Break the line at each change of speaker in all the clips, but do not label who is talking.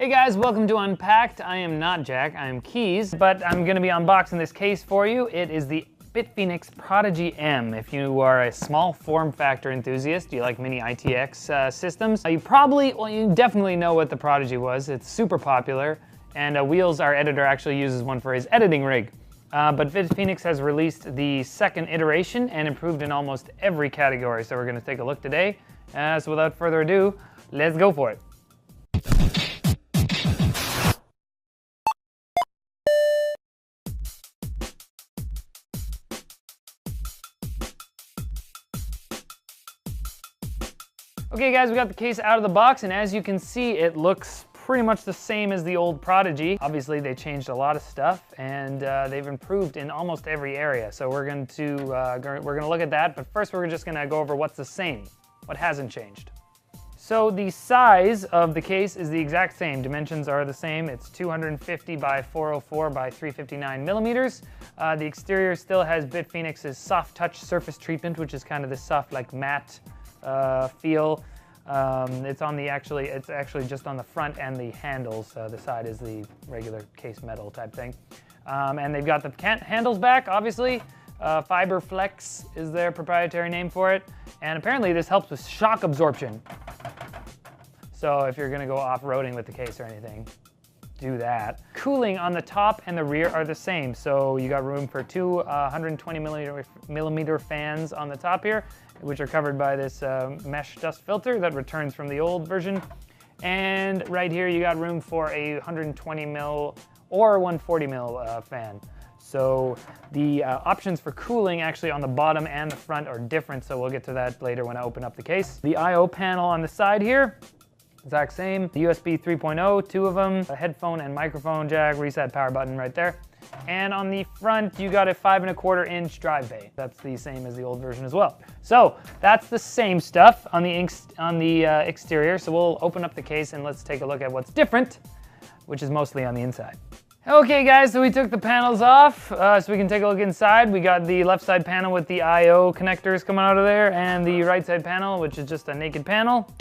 Hey guys, welcome to Unpacked. I am not Jack, I am Keys, but I'm going to be unboxing this case for you. It is the Bitfenix Prodigy M. If you are a small form factor enthusiast, you like mini ITX systems, you definitely know what the Prodigy was. It's super popular, and Wheels, our editor, actually uses one for his editing rig. But Bitfenix has released the second iteration and improved in almost every category, so we're going to take a look today. So without further ado, let's go for it. Okay guys, we got the case out of the box, and as you can see, it looks pretty much the same as the old Prodigy. Obviously, they changed a lot of stuff, and they've improved in almost every area. So we're going to look at that, but first we're just going to go over what's the same, what hasn't changed. So the size of the case is the exact same. Dimensions are the same. It's 250 by 404 by 359 millimeters. The exterior still has Bitfenix's soft touch surface treatment, which is kind of this soft, like matte feel. It's actually just on the front and the handles. The side is the regular case metal type thing. And they've got the handles back, obviously. Fiber Flex is their proprietary name for it. And apparently this helps with shock absorption. So if you're gonna go off-roading with the case or anything, do that. Cooling on the top and the rear are the same. So you got room for two 120 millimeter fans on the top here, which are covered by this mesh dust filter that returns from the old version. And right here you got room for a 120 mil or 140 mil fan. So the options for cooling actually on the bottom and the front are different, so we'll get to that later when I open up the case. The I/O panel on the side here, exact same. The USB 3.0, two of them, a headphone and microphone jack, reset power button right there. And on the front, you got a 5¼ inch drive bay. That's the same as the old version as well. So that's the same stuff on the exterior. So we'll open up the case and let's take a look at what's different, which is mostly on the inside. Okay guys, so we took the panels off so we can take a look inside. We got the left side panel with the I/O connectors coming out of there, and the right side panel, which is just a naked panel.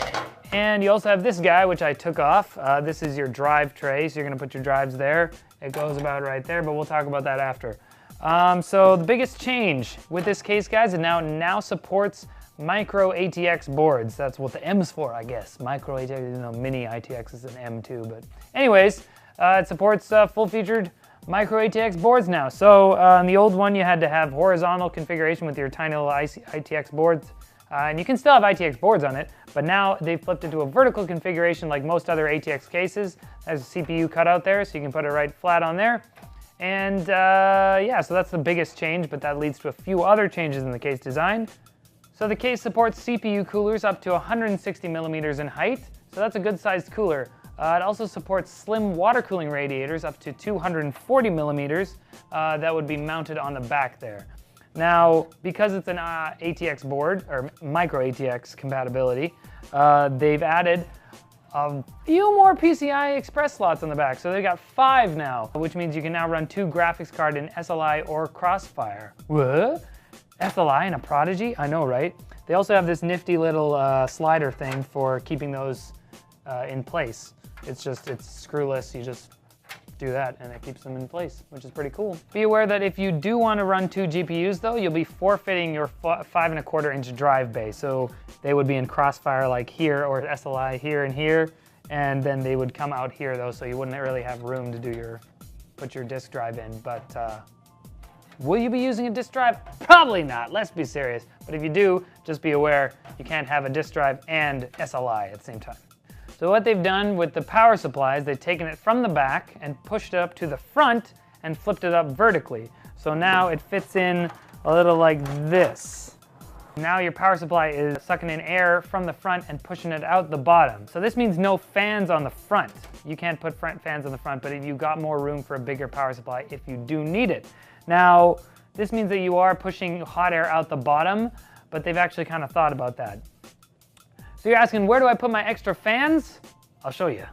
And you also have this guy, which I took off. This is your drive tray, so you're gonna put your drives there. It goes about right there, but we'll talk about that after. So the biggest change with this case, guys, it now supports micro ATX boards. That's what the M's for, I guess. Micro ATX, you know, mini ITX is an M too, but anyways, it supports full-featured micro ATX boards now. So on the old one, you had to have horizontal configuration with your tiny little ITX boards. And you can still have ITX boards on it, but now they've flipped it to a vertical configuration like most other ATX cases. There's a CPU cutout there, so you can put it right flat on there. And yeah, so that's the biggest change, but that leads to a few other changes in the case design. So the case supports CPU coolers up to 160 millimeters in height, so that's a good sized cooler. It also supports slim water cooling radiators up to 240 millimeters that would be mounted on the back there. Now, because it's an ATX board, or micro ATX compatibility, they've added a few more PCI Express slots on the back. So they've got 5 now, which means you can now run 2 graphics cards in SLI or Crossfire. What? SLI and a Prodigy? I know, right? They also have this nifty little slider thing for keeping those in place. It's screwless, you just do that and it keeps them in place, which is pretty cool. Be aware that if you do want to run 2 GPUs though, you'll be forfeiting your 5¼ inch drive bay. So they would be in Crossfire like here, or SLI here and here, and then they would come out here though, so you wouldn't really have room to put your disk drive in. But will you be using a disk drive? Probably not, let's be serious. But if you do, just be aware you can't have a disk drive and SLI at the same time. So what they've done with the power supply is they've taken it from the back and pushed it up to the front and flipped it up vertically. So now it fits in a little like this. Now your power supply is sucking in air from the front and pushing it out the bottom. So this means no fans on the front. You can't put front fans on the front, but you've got more room for a bigger power supply if you do need it. Now, this means that you are pushing hot air out the bottom, but they've actually kind of thought about that. So you're asking, where do I put my extra fans? I'll show you.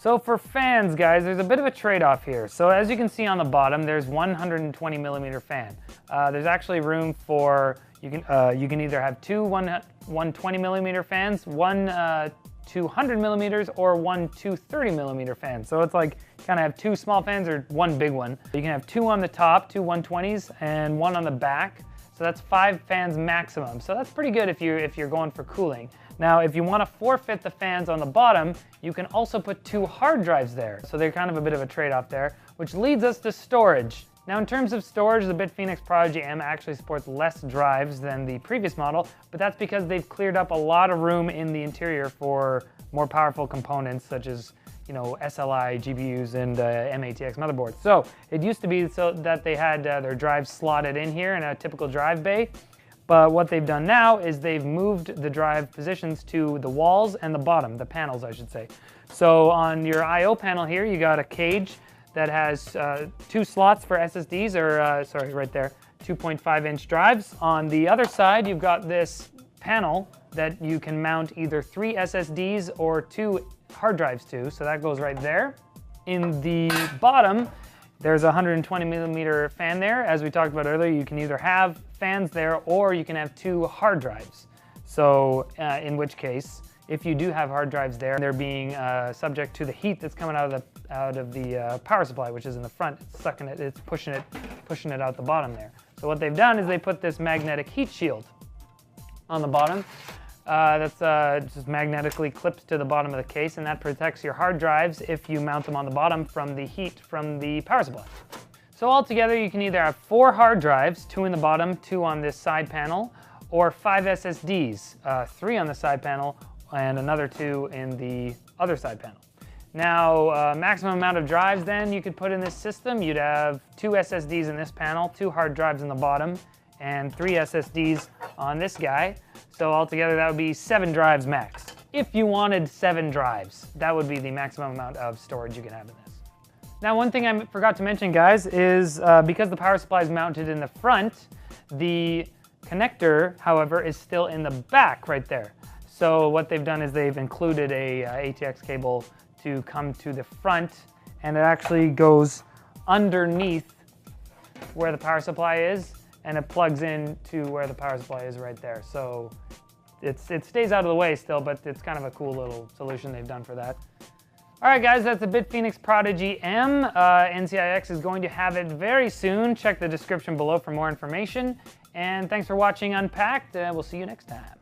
So for fans, guys, there's a bit of a trade-off here. So as you can see on the bottom, there's 120 millimeter fan. There's actually room for, you can either have two 120 millimeter fans, one 200 millimeters or one 230 millimeter fan. So it's like kind of have two small fans or one big one. You can have two on the top, two 120s, and one on the back. So that's 5 fans maximum. So that's pretty good if you're going for cooling. Now, if you want to forfeit the fans on the bottom, you can also put 2 hard drives there. So they're kind of a bit of a trade-off there, which leads us to storage. Now, in terms of storage, the Bitfenix Prodigy M actually supports less drives than the previous model, but that's because they've cleared up a lot of room in the interior for more powerful components such as, you know, SLI, GPUs, and M-ATX motherboards. So it used to be so that they had their drives slotted in here in a typical drive bay, but what they've done now is they've moved the drive positions to the walls and the bottom, the panels, I should say. So on your I/O panel here, you got a cage that has 2 slots for SSDs, or sorry, right there, 2.5-inch drives. On the other side, you've got this panel that you can mount either 3 SSDs or 2 hard drives to, so that goes right there. In the bottom, there's a 120 millimeter fan there. As we talked about earlier, you can either have fans there or you can have 2 hard drives. So in which case, if you do have hard drives there, they're being subject to the heat that's coming out of the power supply, which is in the front. It's sucking it, it's pushing it out the bottom there. So what they've done is they put this magnetic heat shield on the bottom. That's just magnetically clips to the bottom of the case, and that protects your hard drives if you mount them on the bottom from the heat from the power supply. So altogether, you can either have 4 hard drives, 2 in the bottom, 2 on this side panel, or 5 SSDs, 3 on the side panel, and another 2 in the other side panel. Now, maximum amount of drives then you could put in this system, you'd have 2 SSDs in this panel, 2 hard drives in the bottom, and 3 SSDs on this guy. So altogether that would be 7 drives max. If you wanted 7 drives, that would be the maximum amount of storage you can have in this. Now, one thing I forgot to mention, guys, is because the power supply is mounted in the front, the connector, however, is still in the back right there. So what they've done is they've included a ATX cable to come to the front, and it actually goes underneath where the power supply is, and it plugs in to where the power supply is right there. So it stays out of the way still, but it's kind of a cool little solution they've done for that. All right, guys, that's the Bitfenix Prodigy M. NCIX is going to have it very soon. Check the description below for more information. And thanks for watching Unpacked. We'll see you next time.